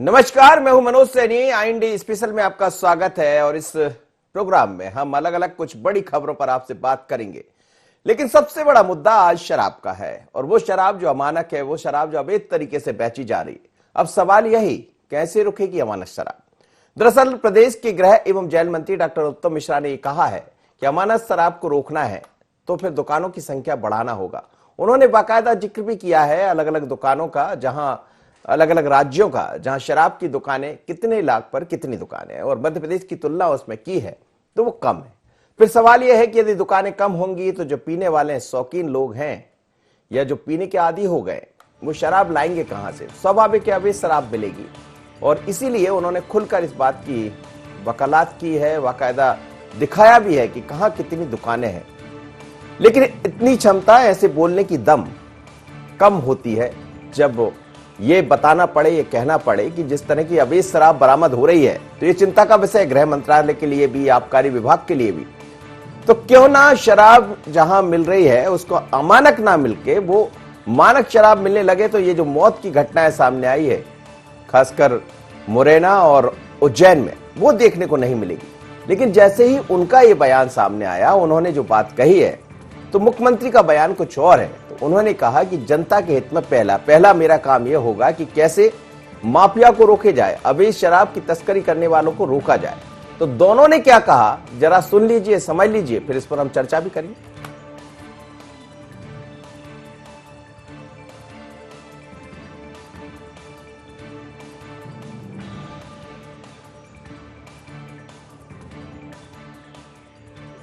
नमस्कार, मैं हूं मनोज सैनी। आईएनडी स्पेशल में आपका स्वागत है और इस प्रोग्राम में हम अलग अलग कुछ बड़ी खबरों पर आपसे बात करेंगे। लेकिन सबसे बड़ा मुद्दा आज शराब का है और वो शराब जो अमानक है, वो शराब जो अवैध तरीके से बेची जा रही। अब सवाल यही, कैसे रुकेगी अमानक शराब। दरअसल प्रदेश के गृह एवं जेल मंत्री डॉक्टर उत्तम मिश्रा ने कहा है कि अमानक शराब को रोकना है तो फिर दुकानों की संख्या बढ़ाना होगा। उन्होंने बाकायदा जिक्र भी किया है अलग अलग दुकानों का, जहां अलग अलग राज्यों का, जहां शराब की दुकानें कितने लाख पर कितनी दुकानें हैं और मध्य प्रदेश की तुलना उसमें की है तो वो कम है। फिर सवाल यह है कि यदि दुकानें कम होंगी तो जो पीने वाले शौकीन लोग हैं या जो पीने के आदी हो गए वो शराब लाएंगे कहां से। स्वाभाविक है अभी शराब मिलेगी और इसीलिए उन्होंने खुलकर इस बात की वकालत की है, बाकायदा दिखाया भी है कि कहां कितनी दुकानें हैं। लेकिन इतनी क्षमता, ऐसे बोलने की दम कम होती है जब ये बताना पड़े, ये कहना पड़े कि जिस तरह की अवैध शराब बरामद हो रही है तो ये चिंता का विषय गृह मंत्रालय के लिए भी, आबकारी विभाग के लिए भी। तो क्यों ना शराब जहां मिल रही है उसको अमानक ना मिलके वो मानक शराब मिलने लगे। तो ये जो मौत की घटनाएं सामने आई है खासकर मुरैना और उज्जैन में, वो देखने को नहीं मिलेगी। लेकिन जैसे ही उनका ये बयान सामने आया, उन्होंने जो बात कही है, तो मुख्यमंत्री का बयान कुछ और है। तो उन्होंने कहा कि जनता के हित में पहला मेरा काम यह होगा कि कैसे माफिया को रोके जाए, अवैध शराब की तस्करी करने वालों को रोका जाए। तो दोनों ने क्या कहा जरा सुन लीजिए, समझ लीजिए, फिर इस पर हम चर्चा भी करेंगे।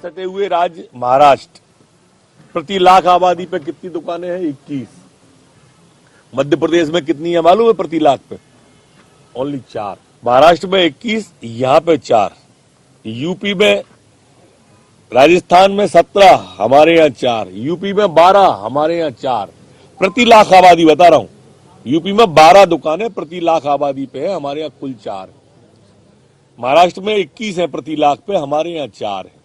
सटे हुए राज्य महाराष्ट्र, प्रति लाख आबादी पे कितनी दुकानें हैं? 21। मध्य प्रदेश में कितनी है मालूम है प्रति लाख पे? ओनली 4। महाराष्ट्र में 21, यहां पे 4। यूपी में, राजस्थान में 17, हमारे यहाँ 4। यूपी में 12, हमारे यहाँ 4। प्रति लाख आबादी बता रहा हूं, यूपी में 12 दुकानें प्रति लाख आबादी पे है, हमारे यहाँ कुल 4। महाराष्ट्र में 21 है प्रति लाख पे, हमारे यहाँ 4 है।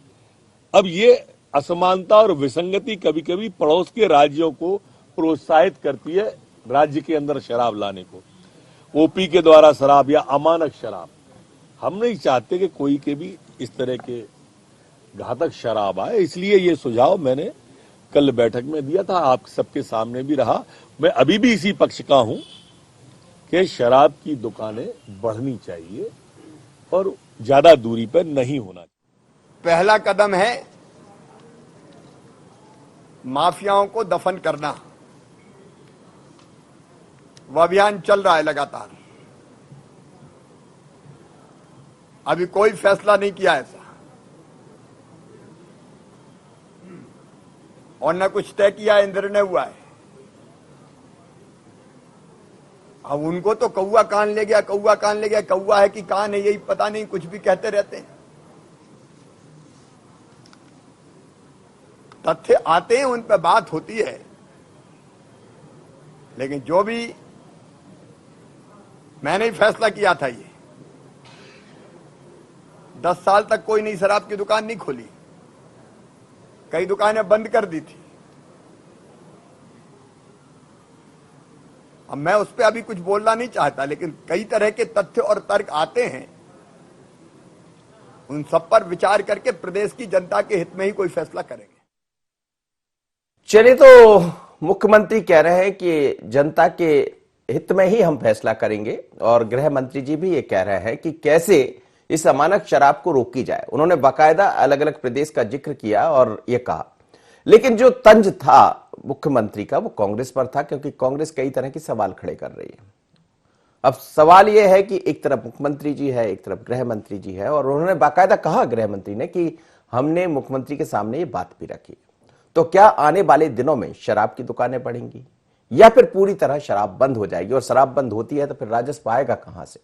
अब ये असमानता और विसंगति कभी कभी पड़ोस के राज्यों को प्रोत्साहित करती है राज्य के अंदर शराब लाने को, ओपी के द्वारा शराब या अमानक शराब। हम नहीं चाहते कि कोई के भी इस तरह के घातक शराब आए, इसलिए ये सुझाव मैंने कल बैठक में दिया था, आप सबके सामने भी रहा। मैं अभी भी इसी पक्ष का हूं कि शराब की दुकानें बढ़नी चाहिए और ज्यादा दूरी पर नहीं होना चाहिए। पहला कदम है माफियाओं को दफन करना। वह अभियान चल रहा है लगातार। अभी कोई फैसला नहीं किया ऐसा और न कुछ तय किया है, निर्णय हुआ है। अब उनको तो कौआ कान ले गया, कौआ कान ले गया, कौआ है कि कान है यही पता नहीं, कुछ भी कहते रहते हैं। तथ्य आते हैं, उन पर बात होती है। लेकिन जो भी मैंने ही फैसला किया था, ये 10 साल तक कोई नई शराब की दुकान नहीं खोली, कई दुकानें बंद कर दी थी। अब मैं उस पर अभी कुछ बोलना नहीं चाहता, लेकिन कई तरह के तथ्य और तर्क आते हैं, उन सब पर विचार करके प्रदेश की जनता के हित में ही कोई फैसला करेंगे। चलिए, तो मुख्यमंत्री कह रहे हैं कि जनता के हित में ही हम फैसला करेंगे और गृह मंत्री जी भी ये कह रहे हैं कि कैसे इस अमानक शराब को रोकी जाए। उन्होंने बाकायदा अलग अलग प्रदेश का जिक्र किया और ये कहा। लेकिन जो तंज था मुख्यमंत्री का वो कांग्रेस पर था, क्योंकि कांग्रेस कई तरह के सवाल खड़े कर रही है। अब सवाल यह है कि एक तरफ मुख्यमंत्री जी है, एक तरफ गृह मंत्री जी है, और उन्होंने बाकायदा कहा गृह मंत्री ने कि हमने मुख्यमंत्री के सामने ये बात भी रखी। तो क्या आने वाले दिनों में शराब की दुकानें बढ़ेंगी या फिर पूरी तरह शराब बंद हो जाएगी? और शराब बंद होती है तो फिर राजस्व आएगा कहां से?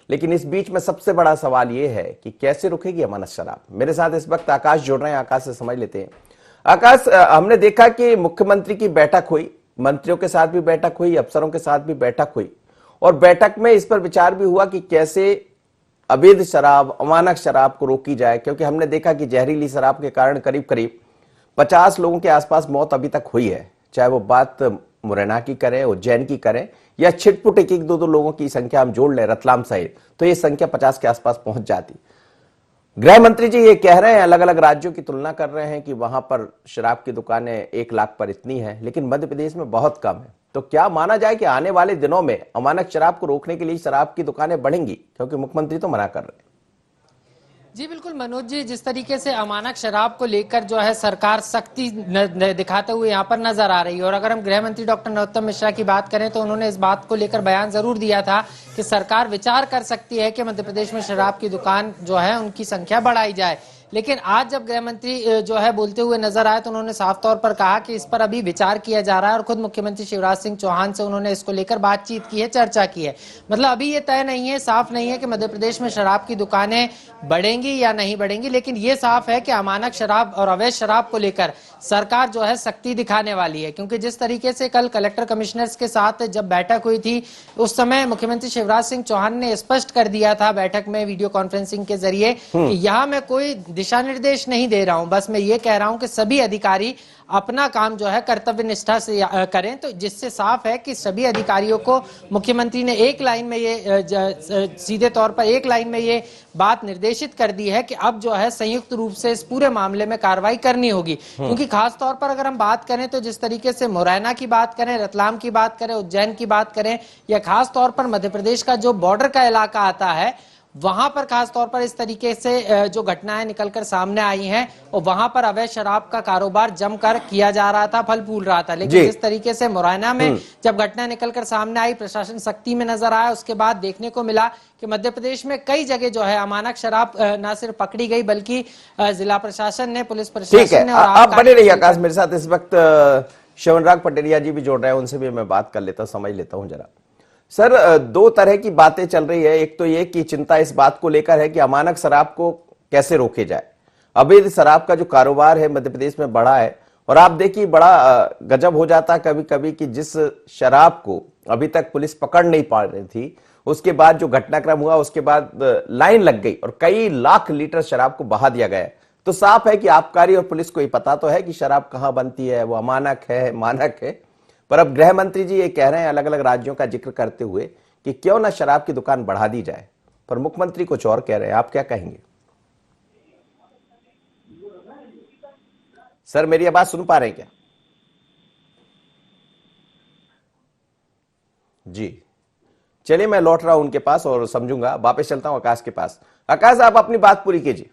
लेकिन इस बीच में सबसे बड़ा सवाल यह है कि कैसे रुकेगी अमानक शराब। मेरे साथ इस वक्त आकाश जुड़ रहे हैं, आकाश से समझ लेते हैं। आकाश, हमने देखा कि मुख्यमंत्री की बैठक हुई, मंत्रियों के साथ भी बैठक हुई, अफसरों के साथ भी बैठक हुई, और बैठक में इस पर विचार भी हुआ कि कैसे अवैध शराब, अमानक शराब को रोकी जाए। क्योंकि हमने देखा कि जहरीली शराब के कारण करीब करीब 50 लोगों के आसपास मौत अभी तक हुई है, चाहे वो बात मुरैना की करें, उज्जैन की करें या छिटपुट एक एक दो दो लोगों की संख्या हम जोड़ लें रतलाम सहित, तो ये संख्या 50 के आसपास पहुंच जाती। गृह मंत्री जी ये कह रहे हैं, अलग अलग राज्यों की तुलना कर रहे हैं कि वहां पर शराब की दुकानें 1 लाख पर इतनी है, लेकिन मध्य प्रदेश में बहुत कम है। तो क्या माना जाए कि आने वाले दिनों में अमानक शराब को रोकने के लिए शराब की दुकानें बढ़ेंगी, क्योंकि मुख्यमंत्री तो मना कर रहे हैं। जी बिल्कुल मनोज जी, जिस तरीके से अमानक शराब को लेकर जो है सरकार सख्ती दिखाते हुए यहाँ पर नजर आ रही है, और अगर हम गृह मंत्री डॉक्टर नरोत्तम मिश्रा की बात करें तो उन्होंने इस बात को लेकर बयान जरूर दिया था कि सरकार विचार कर सकती है कि मध्य प्रदेश में शराब की दुकान जो है उनकी संख्या बढ़ाई जाए। लेकिन आज जब गृह मंत्री जो है बोलते हुए नजर आए तो उन्होंने साफ तौर पर कहा कि इस पर अभी विचार किया जा रहा है, और खुद मुख्यमंत्री शिवराज सिंह चौहान से उन्होंने इसको लेकर बातचीत की है, चर्चा की है। मतलब अभी ये तय नहीं है, साफ नहीं है कि मध्य प्रदेश में शराब की दुकानें बढ़ेंगी या नहीं बढ़ेंगी, लेकिन ये साफ है कि अमानक शराब और अवैध शराब को लेकर सरकार जो है सख्ती दिखाने वाली है। क्योंकि जिस तरीके से कल कलेक्टर कमिश्नर्स के साथ जब बैठक हुई थी, उस समय मुख्यमंत्री शिवराज सिंह चौहान ने स्पष्ट कर दिया था बैठक में वीडियो कॉन्फ्रेंसिंग के जरिए कि यहाँ मैं कोई दिशा निर्देश नहीं दे रहा हूं, बस मैं ये कह रहा हूं कि सभी अधिकारी अपना काम जो है कर्तव्य निष्ठा से करें। तो जिससे साफ है कि सभी अधिकारियों को मुख्यमंत्री ने एक लाइन में ये सीधे तौर पर एक लाइन में ये बात निर्देशित कर दी है कि अब जो है संयुक्त रूप से इस पूरे मामले में कार्रवाई करनी होगी। क्योंकि खास तौर पर अगर हम बात करें तो जिस तरीके से मुरैना की बात करें, रतलाम की बात करें, उज्जैन की बात करें, या खास तौर पर मध्य प्रदेश का जो बॉर्डर का इलाका आता है, वहां पर खास तौर पर इस तरीके से जो घटनाएं निकलकर सामने आई हैं, और वहां पर अवैध शराब का कारोबार जमकर किया जा रहा था, फल फूल रहा था। लेकिन जिस तरीके से मुरैना में जब घटना निकलकर सामने आई, प्रशासन सख्ती में नजर आया, उसके बाद देखने को मिला कि मध्य प्रदेश में कई जगह जो है अमानक शराब न सिर्फ पकड़ी गई बल्कि जिला प्रशासन ने, पुलिस प्रशासन ने, और आप बने रहिए आकाश मेरे साथ। इस वक्त श्रवणराग पटेरिया जी भी जोड़ रहे हैं, उनसे भी मैं बात कर लेता हूं, समझ लेता हूं जरा। सर, 2 तरह की बातें चल रही है। एक तो ये कि चिंता इस बात को लेकर है कि अमानक शराब को कैसे रोके जाए। अवैध शराब का जो कारोबार है मध्य प्रदेश में बढ़ा है, और आप देखिए बड़ा गजब हो जाता है कभी कभी कि जिस शराब को अभी तक पुलिस पकड़ नहीं पा रही थी, उसके बाद जो घटनाक्रम हुआ उसके बाद लाइन लग गई और कई लाख लीटर शराब को बहा दिया गया। तो साफ है कि आबकारी और पुलिस को ये पता तो है कि शराब कहां बनती है, वो अमानक है, मानक है। पर अब गृह मंत्री जी ये कह रहे हैं अलग अलग राज्यों का जिक्र करते हुए कि क्यों ना शराब की दुकान बढ़ा दी जाए, पर मुख्यमंत्री कुछ और कह रहे हैं। आप क्या कहेंगे? सर, मेरी आवाज सुन पा रहे हैं क्या? जी चलिए, मैं लौट रहा हूं उनके पास और समझूंगा। वापस चलता हूं आकाश के पास। आकाश, आप अपनी बात पूरी कीजिए।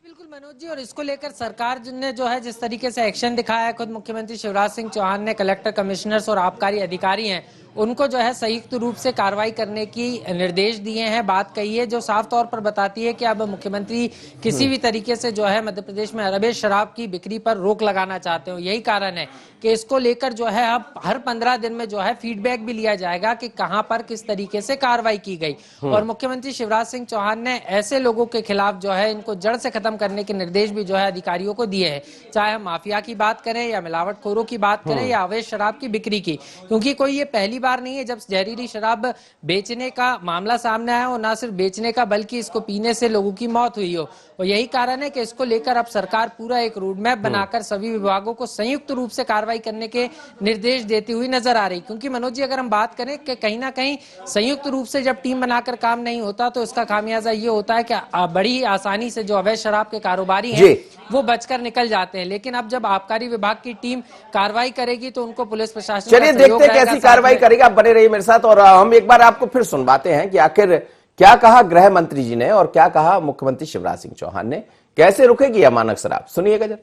बिल्कुल मनोज जी, और इसको लेकर सरकार ने जो है जिस तरीके से एक्शन दिखाया है, खुद मुख्यमंत्री शिवराज सिंह चौहान ने कलेक्टर कमिश्नर्स और आबकारी अधिकारी हैं उनको जो है संयुक्त रूप से कार्रवाई करने की निर्देश दिए हैं, बात कही है, जो साफ तौर पर बताती है कि अब मुख्यमंत्री किसी भी तरीके से जो है मध्य प्रदेश में अवैध शराब की बिक्री पर रोक लगाना चाहते हो। यही कारण है कि इसको लेकर जो है अब हर 15 दिन में जो है फीडबैक भी लिया जाएगा कि कहां पर किस तरीके से कार्रवाई की गई। और मुख्यमंत्री शिवराज सिंह चौहान ने ऐसे लोगों के खिलाफ जो है इनको जड़ से खत्म करने के निर्देश भी जो है अधिकारियों को दिए हैं, चाहे हम माफिया की बात करें या मिलावटखोरों की बात करें या अवैध शराब की बिक्री की। क्योंकि कोई ये पहली बार नहीं है जब जहरीली शराब बेचने का मामला सामने आया हो, ना सिर्फ बेचने का बल्कि इसको पीने से लोगों की मौत हुई हो। और यही कारण है कि इसको लेकर अब सरकार पूरा एक रोड मैप बनाकर सभी विभागों को संयुक्त रूप से कार्रवाई करने के निर्देश देती हुई नजर आ रही। क्योंकि मनोज जी, अगर हम बात करें कि कहीं ना कहीं संयुक्त रूप से जब टीम बनाकर काम नहीं होता तो इसका खामियाजा ये होता है कि बड़ी ही आसानी से जो अवैध शराब के कारोबारी हैं वो बचकर निकल जाते हैं। लेकिन अब जब आबकारी विभाग की टीम कार्रवाई करेगी तो उनको पुलिस प्रशासन, चलिए देखते हैं कैसी कार्रवाई करेगा। आप बने रहिए मेरे साथ और हम एक बार आपको फिर सुनवाते हैं कि आखिर क्या कहा गृह मंत्री जी ने और क्या कहा मुख्यमंत्री शिवराज सिंह चौहान ने, कैसे रुकेगी अमानक शराब। सुनिएगा जरा।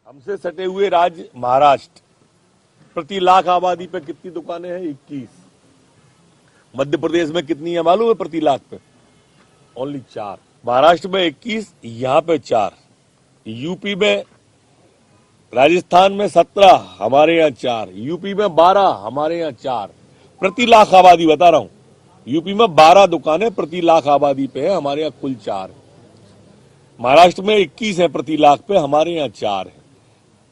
हमसे सटे हुए राज्य महाराष्ट्र, प्रति लाख आबादी पे कितनी दुकानें हैं? 21। मध्य प्रदेश में कितनी है मालूम है प्रति लाख पे? ओनली 4। महाराष्ट्र में 21, यहां पे 4। यूपी में, राजस्थान में 17, हमारे यहाँ 4। यूपी में 12, हमारे यहाँ 4। प्रति लाख आबादी बता रहा हूं। यूपी में 12 दुकानें प्रति लाख आबादी पे है, हमारे यहाँ कुल 4। महाराष्ट्र में 21 है प्रति लाख पे, हमारे यहाँ 4 है।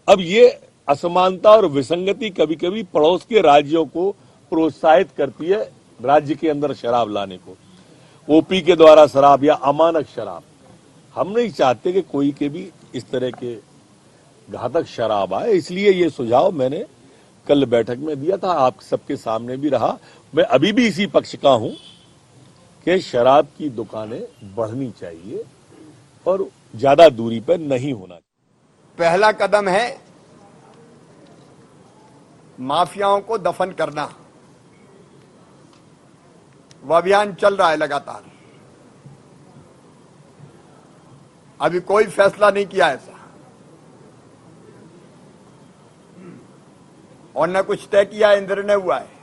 अब ये असमानता और विसंगति कभी कभी पड़ोस के राज्यों को प्रोत्साहित करती है राज्य के अंदर शराब लाने को, ओपी के द्वारा शराब या अमानक शराब। हम नहीं चाहते कि कोई के भी इस तरह के घातक शराब आए, इसलिए ये सुझाव मैंने कल बैठक में दिया था, आप सबके सामने भी रहा। मैं अभी भी इसी पक्ष का हूं कि शराब की दुकानें बढ़नी चाहिए और ज्यादा दूरी पर नहीं होना चाहिए। पहला कदम है माफियाओं को दफन करना। वह अभियान चल रहा है लगातार। अभी कोई फैसला नहीं किया ऐसा, और न कुछ तय किया है, निर्णय हुआ है।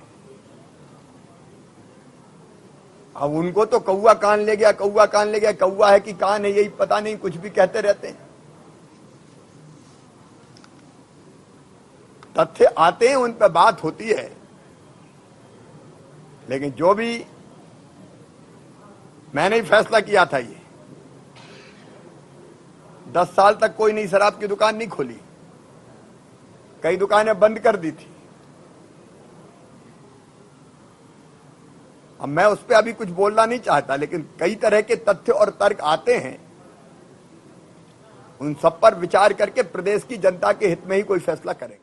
अब उनको तो कौआ कान ले गया, कौआ कान ले गया, कौआ है कि कान है यही पता नहीं, कुछ भी कहते रहते हैं। तथ्य आते हैं, उन पर बात होती है, लेकिन जो भी मैंने ही फैसला किया था, ये 10 साल तक कोई नई शराब की दुकान नहीं खोली, कई दुकानें बंद कर दी थी। अब मैं उस पर अभी कुछ बोलना नहीं चाहता, लेकिन कई तरह के तथ्य और तर्क आते हैं, उन सब पर विचार करके प्रदेश की जनता के हित में ही कोई फैसला करेंगे।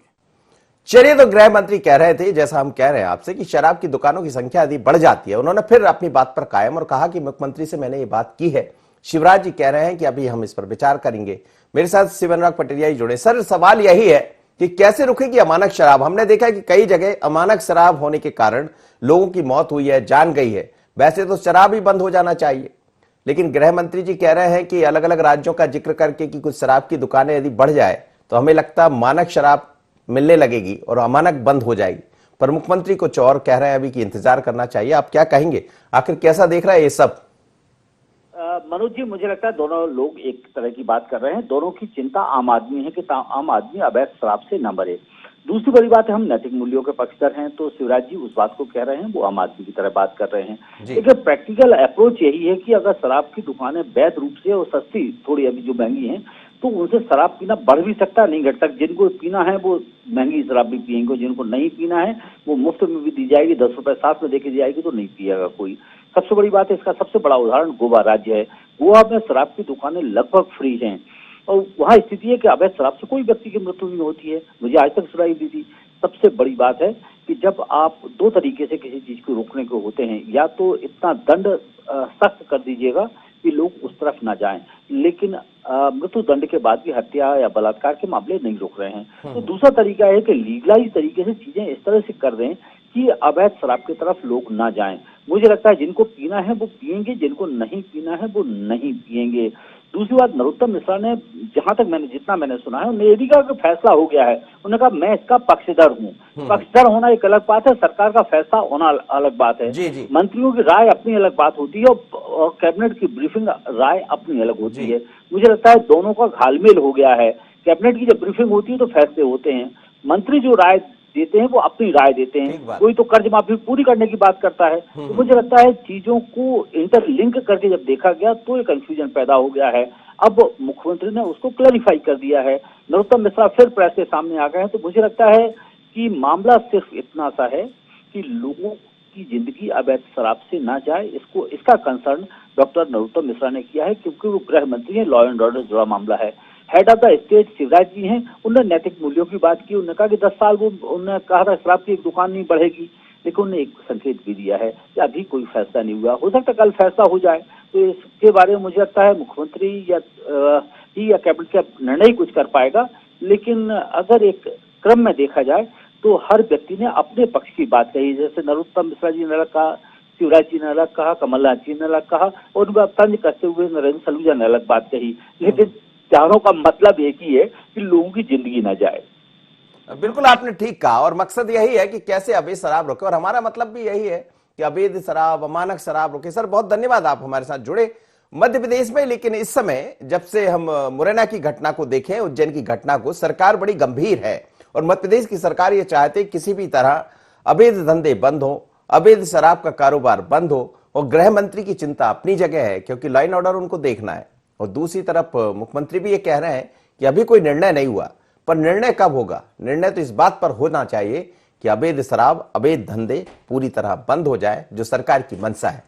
चलिए, तो गृह मंत्री कह रहे थे, जैसा हम कह रहे हैं आपसे, कि शराब की दुकानों की संख्या यदि बढ़ जाती है। उन्होंने फिर अपनी बात पर कायम और कहा कि मुख्यमंत्री से मैंने ये बात की है। शिवराज जी कह रहे हैं कि अभी हम इस पर विचार करेंगे। मेरे साथ शिव अनुराग पटेरिया जी जुड़े। सर, सवाल यही है कि कैसे रुकेगी अमानक शराब? हमने देखा है कि कई जगह अमानक शराब होने के कारण लोगों की मौत हुई है, जान गई है। वैसे तो शराब ही बंद हो जाना चाहिए, लेकिन गृह मंत्री जी कह रहे हैं कि अलग अलग राज्यों का जिक्र करके कि कुछ शराब की दुकानें यदि बढ़ जाए तो हमें लगता है मानक शराब मिलने लगेगी और अमानक बंद हो जाएगी। पर मुख्यमंत्री कुछ और कह रहे हैं अभी कि इंतजार करना चाहिए। आप क्या कहेंगे, आखिर कैसा देख रहा है ये सब? मनोज जी, मुझे लगता है दोनों लोग एक तरह की बात कर रहे हैं। दोनों की चिंता आम आदमी है कि आम आदमी अवैध शराब से न मरे। दूसरी बड़ी बात है, हम नैतिक मूल्यों के पक्षधर हैं, तो शिवराज जी उस बात को कह रहे हैं, वो आम आदमी की तरह बात कर रहे हैं। लेकिन प्रैक्टिकल अप्रोच यही है कि अगर शराब की दुकानें वैध रूप से और सस्ती, थोड़ी अभी जो महंगी हैं, तो उनसे शराब पीना बढ़ भी सकता है, नहीं घट सकता। जिनको पीना है वो महंगी शराब भी पियेंगे, जिनको नहीं पीना है वो मुफ्त में भी दी जाएगी, 10 रुपए साथ में देके दी जाएगी, तो नहीं पिएगा कोई। सबसे बड़ी बात है, इसका सबसे बड़ा उदाहरण गोवा राज्य है। गोवा में शराब की दुकानें लगभग फ्री हैं और वहाँ स्थिति है कि अवैध शराब से कोई व्यक्ति की मृत्यु नहीं होती है, मुझे आज तक सुनाई दी थी। सबसे बड़ी बात है कि जब आप दो तरीके से किसी चीज को रोकने को होते हैं, या तो इतना दंड सख्त कर दीजिएगा कि लोग उस तरफ ना जाएं, लेकिन मृत्यु दंड के बाद भी हत्या या बलात्कार के मामले नहीं रोक रहे हैं। तो दूसरा तरीका है कि लीगलाइज तरीके से चीजें इस तरह से कर दें कि अवैध शराब की तरफ लोग ना जाएं। मुझे लगता है जिनको पीना है वो पिएंगे, जिनको नहीं पीना है वो नहीं पिएंगे। दूसरी बात, नरोत्तम मिश्रा ने, जहां तक जितना मैंने सुना है, उन्होंने ये भी कहा कि फैसला हो गया है। उन्होंने कहा मैं इसका पक्षधर हूँ। पक्षधर होना एक अलग बात है, सरकार का फैसला होना अलग बात है। जी। मंत्रियों की राय अपनी अलग बात होती है और कैबिनेट की ब्रीफिंग राय अपनी अलग होती है। मुझे लगता है दोनों का घालमेल हो गया है। कैबिनेट की जब ब्रीफिंग होती है तो फैसले होते हैं, मंत्री जो राय देते हैं वो अपनी राय देते हैं। कोई तो कर्ज माफी पूरी करने की बात करता है। तो मुझे लगता है चीजों को इंटरलिंक करके जब देखा गया तो एक कंफ्यूजन पैदा हो गया है। अब मुख्यमंत्री ने उसको क्लैरिफाई कर दिया है। नरोत्तम मिश्रा फिर प्रेस के सामने आ गए हैं। तो मुझे लगता है कि मामला सिर्फ इतना सा है कि लोगों की जिंदगी अवैध शराब से ना जाए, इसका कंसर्न डॉक्टर नरोत्तम मिश्रा ने किया है, क्योंकि वो गृह मंत्री है, लॉ एंड ऑर्डर से जुड़ा मामला है। Head of the state Shivraj ji हैं, उन्होंने नैतिक मूल्यों की बात की। उन्होंने कहा कि 10 साल उन्होंने कहा था शराब की एक दुकान नहीं बढ़ेगी, लेकिन उन्होंने एक संकेत भी दिया है कि अभी कोई फैसला नहीं हुआ, हो सकता है कल फैसला हो जाए। तो इसके बारे में मुझे लगता है मुख्यमंत्री या कैबिनेट का निर्णय कुछ कर पाएगा। लेकिन अगर एक क्रम में देखा जाए तो हर व्यक्ति ने अपने पक्ष की बात कही। जैसे नरोत्तम मिश्रा जी ने अलग कहा, शिवराज जी ने अलग कहा, कमलनाथ जी ने अलग कहा, और उनका तंज करते हुए नरेंद्र सलूजा ने अलग बात कही। लेकिन चारों का मतलब एक ही है कि लोगों की जिंदगी ना जाए। बिल्कुल आपने ठीक कहा, और मकसद यही है कि कैसे अवैध शराब रोके, और हमारा मतलब भी यही है कि अवैध शराब, अमानक शराब रोके। सर, बहुत धन्यवाद, आप हमारे साथ जुड़े मध्य प्रदेश में। लेकिन इस समय जब से हम मुरैना की घटना को देखें, उज्जैन की घटना को, सरकार बड़ी गंभीर है और मध्य प्रदेश की सरकार ये चाहते किसी भी तरह अवैध धंधे बंद हो, अवैध शराब का कारोबार बंद हो। और गृह मंत्री की चिंता अपनी जगह है, क्योंकि लॉ एंड ऑर्डर उनको देखना है। और दूसरी तरफ मुख्यमंत्री भी ये कह रहे हैं कि अभी कोई निर्णय नहीं हुआ, पर निर्णय कब होगा? निर्णय तो इस बात पर होना चाहिए कि अवैध शराब, अवैध धंधे पूरी तरह बंद हो जाए, जो सरकार की मंशा है।